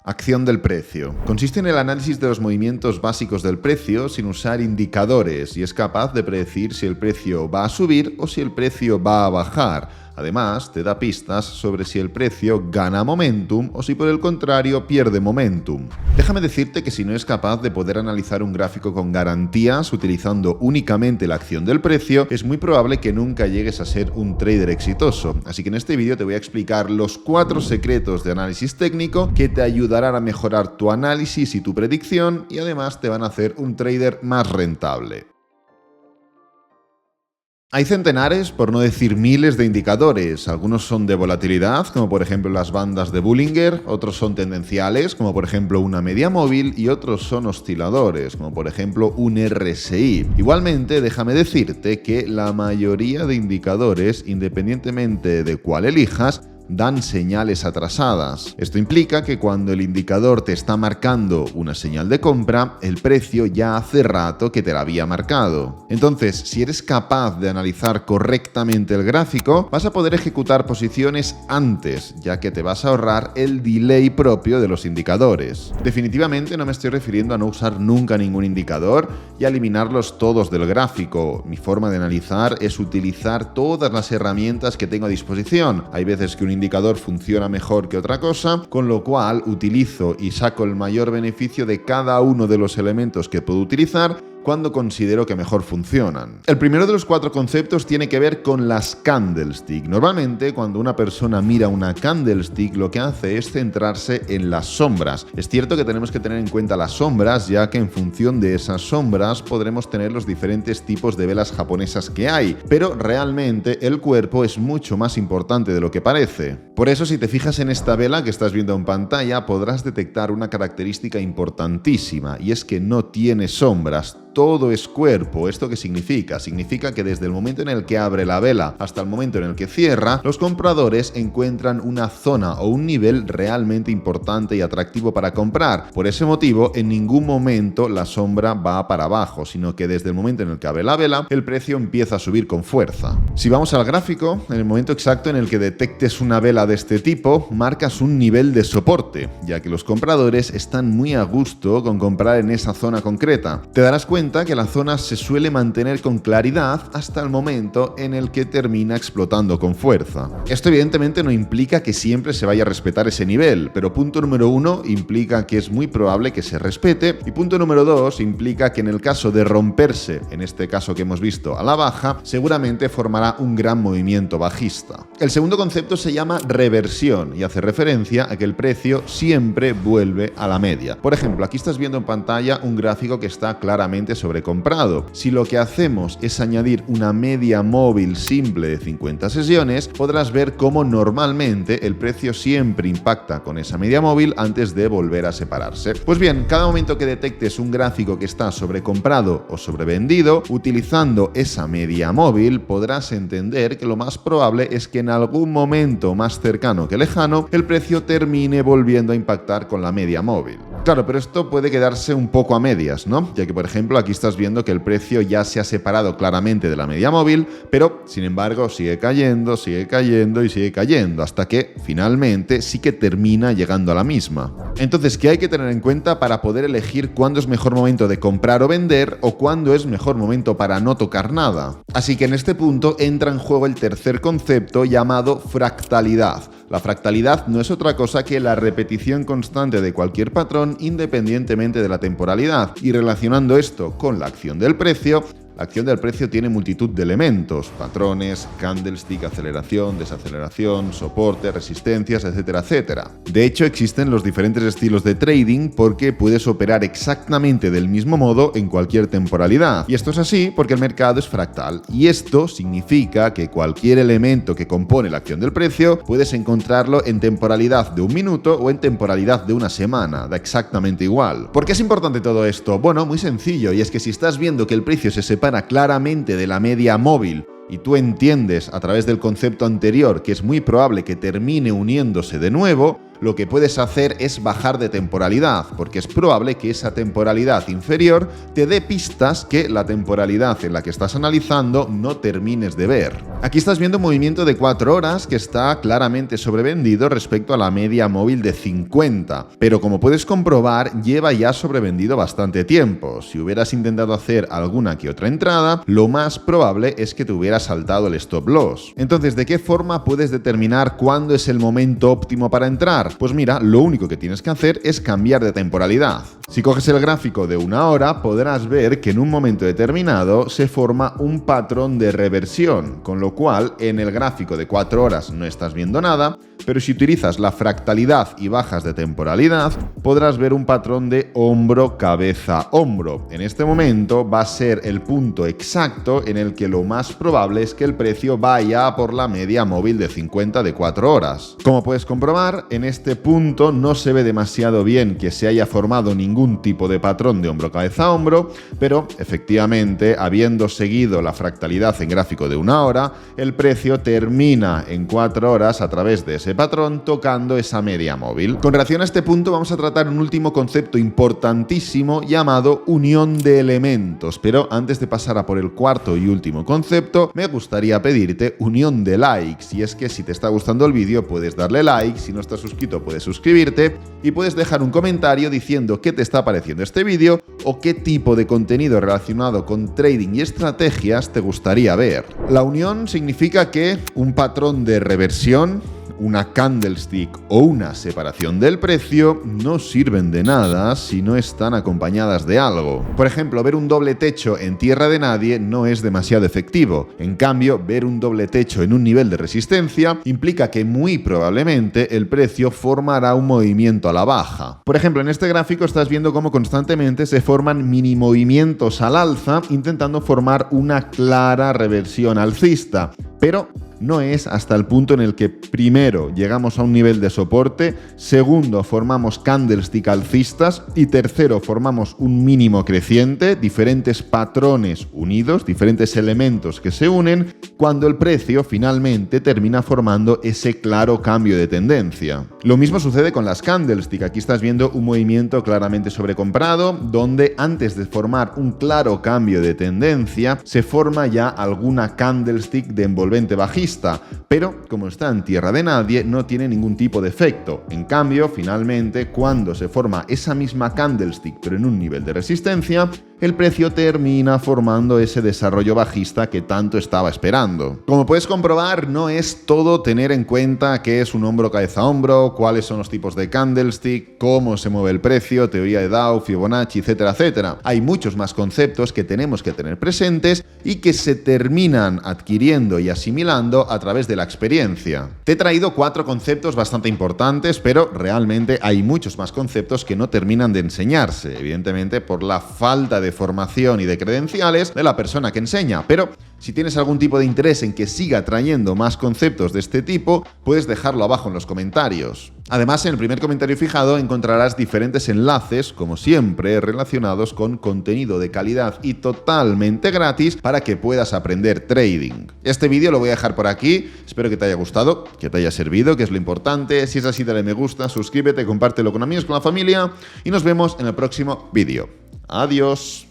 Acción del precio. Consiste en el análisis de los movimientos básicos del precio sin usar indicadores y es capaz de predecir si el precio va a subir o si el precio va a bajar. Además, te da pistas sobre si el precio gana momentum o si por el contrario pierde momentum. Déjame decirte que si no es capaz de poder analizar un gráfico con garantías utilizando únicamente la acción del precio, es muy probable que nunca llegues a ser un trader exitoso. Así que en este vídeo te voy a explicar los 4 secretos de análisis técnico que te ayudarán a mejorar tu análisis y tu predicción y además te van a hacer un trader más rentable. Hay centenares, por no decir miles de indicadores. Algunos son de volatilidad, como por ejemplo las bandas de Bollinger, otros son tendenciales, como por ejemplo una media móvil, y otros son osciladores, como por ejemplo un RSI. Igualmente, déjame decirte que la mayoría de indicadores, independientemente de cuál elijas, dan señales atrasadas. Esto implica que cuando el indicador te está marcando una señal de compra, el precio ya hace rato que te la había marcado. Entonces, si eres capaz de analizar correctamente el gráfico, vas a poder ejecutar posiciones antes, ya que te vas a ahorrar el delay propio de los indicadores. Definitivamente no me estoy refiriendo a no usar nunca ningún indicador y a eliminarlos todos del gráfico. Mi forma de analizar es utilizar todas las herramientas que tengo a disposición. Hay veces que un indicador funciona mejor que otra cosa, con lo cual utilizo y saco el mayor beneficio de cada uno de los elementos que puedo utilizar cuando considero que mejor funcionan. El primero de los 4 conceptos tiene que ver con las candlestick. Normalmente, cuando una persona mira una candlestick, lo que hace es centrarse en las sombras. Es cierto que tenemos que tener en cuenta las sombras, ya que en función de esas sombras podremos tener los diferentes tipos de velas japonesas que hay, pero realmente el cuerpo es mucho más importante de lo que parece. Por eso, si te fijas en esta vela que estás viendo en pantalla, podrás detectar una característica importantísima, y es que no tiene sombras. Todo es cuerpo. ¿Esto qué significa? Significa que desde el momento en el que abre la vela hasta el momento en el que cierra, los compradores encuentran una zona o un nivel realmente importante y atractivo para comprar. Por ese motivo, en ningún momento la sombra va para abajo, sino que desde el momento en el que abre la vela, el precio empieza a subir con fuerza. Si vamos al gráfico, en el momento exacto en el que detectes una vela de este tipo, marcas un nivel de soporte, ya que los compradores están muy a gusto con comprar en esa zona concreta. Te darás cuenta que la zona se suele mantener con claridad hasta el momento en el que termina explotando con fuerza. Esto evidentemente no implica que siempre se vaya a respetar ese nivel, pero punto número 1 implica que es muy probable que se respete y punto número 2 implica que en el caso de romperse, en este caso que hemos visto a la baja, seguramente formará un gran movimiento bajista. El segundo concepto se llama reversión y hace referencia a que el precio siempre vuelve a la media. Por ejemplo, aquí estás viendo en pantalla un gráfico que está claramente sobrecomprado. Si lo que hacemos es añadir una media móvil simple de 50 sesiones, podrás ver cómo normalmente el precio siempre impacta con esa media móvil antes de volver a separarse. Pues bien, cada momento que detectes un gráfico que está sobrecomprado o sobrevendido, utilizando esa media móvil podrás entender que lo más probable es que en algún momento más cercano que lejano, el precio termine volviendo a impactar con la media móvil. Claro, pero esto puede quedarse un poco a medias, ¿no? Ya que, por ejemplo, aquí estás viendo que el precio ya se ha separado claramente de la media móvil, pero, sin embargo, sigue cayendo y sigue cayendo, hasta que, finalmente, sí que termina llegando a la misma. Entonces, ¿qué hay que tener en cuenta para poder elegir cuándo es mejor momento de comprar o vender o cuándo es mejor momento para no tocar nada? Así que en este punto entra en juego el tercer concepto llamado fractalidad. La fractalidad no es otra cosa que la repetición constante de cualquier patrón independientemente de la temporalidad, y relacionando esto con la acción del precio, La acción del precio tiene multitud de elementos, patrones, candlestick, aceleración, desaceleración, soporte, resistencias, etcétera, etcétera. De hecho, existen los diferentes estilos de trading porque puedes operar exactamente del mismo modo en cualquier temporalidad. Y esto es así porque el mercado es fractal. Y esto significa que cualquier elemento que compone la acción del precio puedes encontrarlo en temporalidad de un minuto o en temporalidad de una semana. Da exactamente igual. ¿Por qué es importante todo esto? Bueno, muy sencillo. Y es que si estás viendo que el precio se separa claramente de la media móvil y tú entiendes a través del concepto anterior que es muy probable que termine uniéndose de nuevo, lo que puedes hacer es bajar de temporalidad, porque es probable que esa temporalidad inferior te dé pistas que la temporalidad en la que estás analizando no termines de ver. Aquí estás viendo un movimiento de 4 horas que está claramente sobrevendido respecto a la media móvil de 50, pero como puedes comprobar, lleva ya sobrevendido bastante tiempo. Si hubieras intentado hacer alguna que otra entrada, lo más probable es que te hubiera saltado el stop loss. Entonces, ¿de qué forma puedes determinar cuándo es el momento óptimo para entrar? Pues mira, lo único que tienes que hacer es cambiar de temporalidad. Si coges el gráfico de 1 hora, podrás ver que en un momento determinado se forma un patrón de reversión, con lo cual en el gráfico de 4 horas no estás viendo nada, pero si utilizas la fractalidad y bajas de temporalidad, podrás ver un patrón de hombro, cabeza, hombro. En este momento va a ser el punto exacto en el que lo más probable es que el precio vaya por la media móvil de 50 de 4 horas. Como puedes comprobar, en este punto no se ve demasiado bien que se haya formado ningún tipo de patrón de hombro, cabeza, hombro, pero efectivamente, habiendo seguido la fractalidad en gráfico de 1 hora, el precio termina en 4 horas a través de ese patrón tocando esa media móvil. Con relación a este punto vamos a tratar un último concepto importantísimo llamado unión de elementos, pero antes de pasar a por el cuarto y último concepto, me gustaría pedirte unión de likes, y es que si te está gustando el vídeo puedes darle like, si no estás suscrito puedes suscribirte y puedes dejar un comentario diciendo qué te está pareciendo este vídeo o qué tipo de contenido relacionado con trading y estrategias te gustaría ver. La unión significa que un patrón de reversión, una candlestick o una separación del precio no sirven de nada si no están acompañadas de algo. Por ejemplo, ver un doble techo en tierra de nadie no es demasiado efectivo. En cambio, ver un doble techo en un nivel de resistencia implica que muy probablemente el precio formará un movimiento a la baja. Por ejemplo, en este gráfico estás viendo cómo constantemente se forman mini movimientos al alza intentando formar una clara reversión alcista, pero no es hasta el punto en el que primero llegamos a un nivel de soporte, segundo formamos candlestick alcistas y tercero formamos un mínimo creciente, diferentes patrones unidos, diferentes elementos que se unen, cuando el precio finalmente termina formando ese claro cambio de tendencia. Lo mismo sucede con las candlestick. Aquí estás viendo un movimiento claramente sobrecomprado, donde antes de formar un claro cambio de tendencia, se forma ya alguna candlestick de envolvente bajista, pero como está en tierra de nadie no tiene ningún tipo de efecto. En cambio, finalmente, cuando se forma esa misma candlestick pero en un nivel de resistencia, el precio termina formando ese desarrollo bajista que tanto estaba esperando. Como puedes comprobar, no es todo tener en cuenta qué es un hombro, cabeza, hombro, cuáles son los tipos de candlestick, cómo se mueve el precio, teoría de Dow, Fibonacci, etcétera, etcétera. Hay muchos más conceptos que tenemos que tener presentes y que se terminan adquiriendo y asimilando a través de la experiencia. Te he traído 4 conceptos bastante importantes, pero realmente hay muchos más conceptos que no terminan de enseñarse, evidentemente por la falta de formación y de credenciales de la persona que enseña, pero si tienes algún tipo de interés en que siga trayendo más conceptos de este tipo, puedes dejarlo abajo en los comentarios. Además, en el primer comentario fijado encontrarás diferentes enlaces, como siempre, relacionados con contenido de calidad y totalmente gratis para que puedas aprender trading. Este vídeo lo voy a dejar por aquí, espero que te haya gustado, que te haya servido, que es lo importante. Si es así, dale me gusta, suscríbete, compártelo con amigos, con la familia y nos vemos en el próximo vídeo. Adiós.